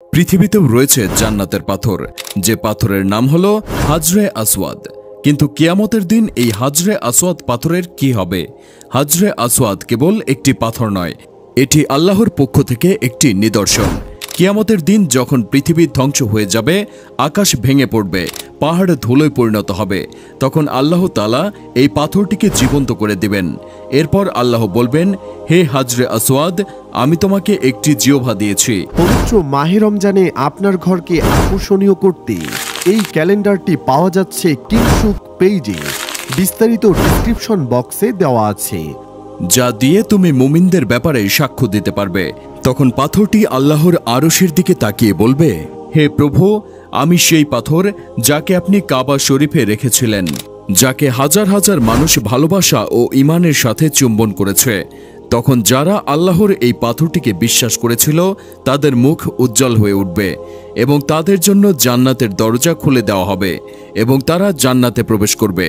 পৃথিবীতেও রয়েছে জান্নাতের পাথর, যে পাথরের নাম হলো হাজরে আসওয়াদ। কিন্তু কিয়ামতের দিন এই হাজরে আসওয়াদ পাথরের কি হবে? হাজরে আসওয়াদ কেবল একটি পাথর নয়, এটি আল্লাহর পক্ষ থেকে একটি নিদর্শন। কিয়ামতের দিন যখন পৃথিবী ধ্বংস হয়ে যাবে, আকাশ ভেঙে পড়বে, পাহাড় ধুলোয় পরিণত হবে, তখন আল্লাহ তাআলা এই পাথরটিকে জীবন্ত করে দিবেন। এরপর আল্লাহ বলবেন, হে হাজরে আসওয়াদ, আমি তোমাকে একটি জিহ্বা দিয়েছি। পবিত্র মাহে রমজানে আপনার ঘরকে আকর্ষণীয় করতে এই ক্যালেন্ডারটি পাওয়া যাচ্ছে কিংসুক পেইজে। বিস্তারিত ডেসক্রিপশন বক্সে দেওয়া আছে, যা দিয়ে তুমি মুমিনদের ব্যাপারে সাক্ষ্য দিতে পারবে। তখন পাথরটি আল্লাহর আরশের দিকে তাকিয়ে বলবে, হে প্রভু, আমি সেই পাথর যাকে আপনি কাবা শরীফে রেখেছিলেন, যাকে হাজার হাজার মানুষ ভালোবাসা ও ঈমানের সাথে চুম্বন করেছে। তখন যারা আল্লাহর এই পাথরটিকে বিশ্বাস করেছিল তাদের মুখ উজ্জ্বল হয়ে উঠবে এবং তাদের জন্য জান্নাতের দরজা খুলে দেওয়া হবে এবং তারা জান্নাতে প্রবেশ করবে।